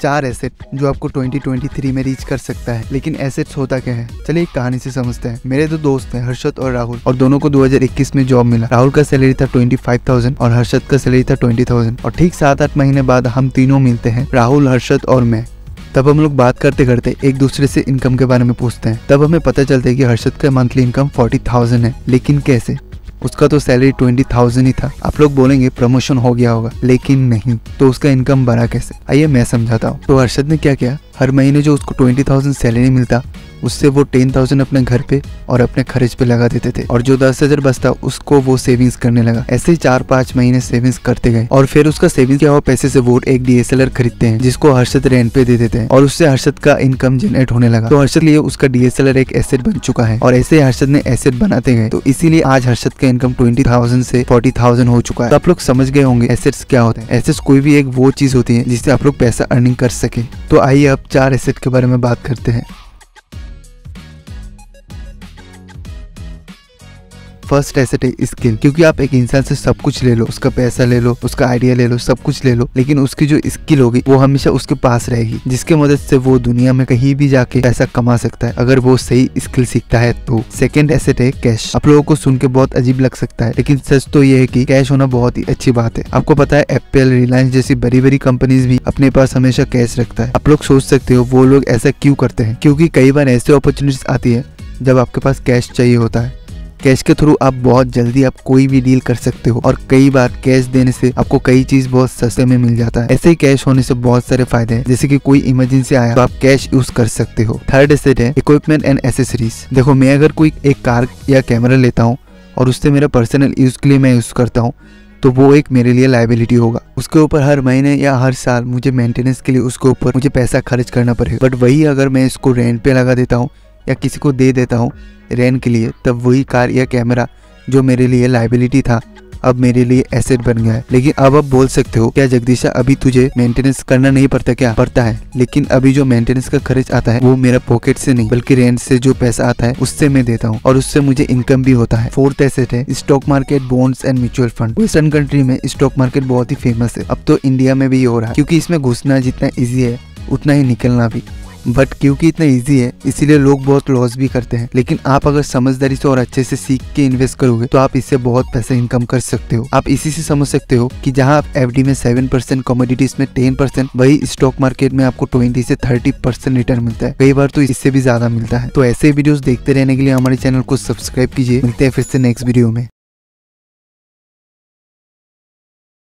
4 asset जो आपको 2023 में रीच कर सकता है। लेकिन एसेट्स होता क्या है, चलिए एक कहानी से समझते हैं। मेरे दो दोस्त हैं, हर्षद और राहुल, और दोनों को 2021 में जॉब मिला। राहुल का सैलरी था 25,000 और हर्षद का सैलरी था 20,000। और ठीक 7-8 महीने बाद हम तीनों मिलते हैं, राहुल, हर्षद और मैं। तब हम लोग बात करते करते एक दूसरे से इनकम के बारे में पूछते हैं। तब हमें पता चलता है कि हर्षद का मंथली इनकम 40,000 है। लेकिन कैसे? उसका तो सैलरी 20,000 ही था। आप लोग बोलेंगे प्रमोशन हो गया होगा, लेकिन नहीं। तो उसका इनकम बढ़ा कैसे, आइए मैं समझाता हूँ। तो हर्षद ने क्या किया, हर महीने जो उसको 20,000 सैलरी मिलता उससे वो 10,000 अपने घर पे और अपने खर्च पे लगा देते थे, और जो 10,000 बचता उसको वो सेविंग्स करने लगा। ऐसे ही 4-5 महीने सेविंग्स करते गए, और फिर उसका सेविंग्स क्या हुआ, पैसे से वो एक DSLR खरीदते हैं जिसको हर्षद रेंट पे दे देते हैं, और उससे हर्षद का इनकम जनरेट होने लगा। तो हर्षद लिए उसका DSLR एक एसेट बन चुका है, और ऐसे हर्षद ने एसेट बनाते गए। तो इसीलिए आज हर्षद का इनकम 20,000 से 40,000 हो चुका है। तो आप लोग समझ गए होंगे एसेट्स क्या होते हैं। एसेट्स कोई भी एक वो चीज होती है जिससे आप लोग पैसा अर्निंग कर सके। तो आइए अब 4 एसेट के बारे में बात करते हैं। फर्स्ट एसेट है स्किल, क्योंकि आप एक इंसान से सब कुछ ले लो, उसका पैसा ले लो, उसका आइडिया ले लो, सब कुछ ले लो, लेकिन उसकी जो स्किल होगी वो हमेशा उसके पास रहेगी, जिसके मदद से वो दुनिया में कहीं भी जाके पैसा कमा सकता है अगर वो सही स्किल सीखता है तो। सेकंड एसेट है कैश। आप लोगों को सुन के बहुत अजीब लग सकता है, लेकिन सच तो ये है कि कैश होना बहुत ही अच्छी बात है। आपको पता है एप्पल, रिलायंस जैसी बड़ी बड़ी कंपनीज भी अपने पास हमेशा कैश रखता है। आप लोग सोच सकते हो वो लोग ऐसा क्यों करते हैं, क्योंकि कई बार ऐसे अपॉर्चुनिटीज आती है जब आपके पास कैश चाहिए होता है। कैश के थ्रू आप बहुत जल्दी आप कोई भी डील कर सकते हो, और कई बार कैश देने से आपको कई चीज बहुत सस्ते में मिल जाता है। ऐसे ही कैश होने से बहुत सारे फायदे हैं, जैसे कि कोई इमरजेंसी आया तो आप कैश यूज कर सकते हो। थर्ड एसेट है इक्विपमेंट एंड एसेसरीज। देखो, मैं अगर कोई एक कार या कैमरा लेता हूँ और उससे मेरा पर्सनल यूज के लिए मैं यूज करता हूँ, तो वो एक मेरे लिए लायबिलिटी होगा। उसके ऊपर हर महीने या हर साल मुझे मेंटेनेंस के लिए उसके ऊपर मुझे पैसा खर्च करना पड़ेगा। बट वही अगर मैं इसको रेंट पे लगा देता हूँ या किसी को दे देता हूँ रेंट के लिए, तब वही कार या कैमरा जो मेरे लिए लायबिलिटी था अब मेरे लिए एसेट बन गया है। लेकिन अब आप बोल सकते हो, क्या जगदीशा अभी तुझे मेंटेनेंस करना नहीं पड़ता क्या? पड़ता है, लेकिन अभी जो मेंटेनेंस का खर्च आता है वो मेरा पॉकेट से नहीं बल्कि रेंट से जो पैसा आता है उससे मैं देता हूँ, और उससे मुझे इनकम भी होता है। फोर्थ एसेट है stock market, bonds and mutual fund. Western country में स्टॉक मार्केट बहुत ही फेमस है। अब तो इंडिया में भी हो रहा है, क्योंकि इसमें घुसना जितना ईजी है उतना ही निकलना भी। बट क्योंकि इतना इजी है इसीलिए लोग बहुत लॉस भी करते हैं। लेकिन आप अगर समझदारी से और अच्छे से सीख के इन्वेस्ट करोगे तो आप इससे बहुत पैसा इनकम कर सकते हो। आप इसी से समझ सकते हो कि जहां आप FD में 7%, कमोडिटीज में 10%, वही स्टॉक मार्केट में आपको 20 से 30% रिटर्न मिलता है। कई बार तो इससे भी ज्यादा मिलता है। तो ऐसे वीडियोस देखते रहने के लिए हमारे चैनल को सब्सक्राइब कीजिए। मिलते हैं फिर से नेक्स्ट वीडियो में।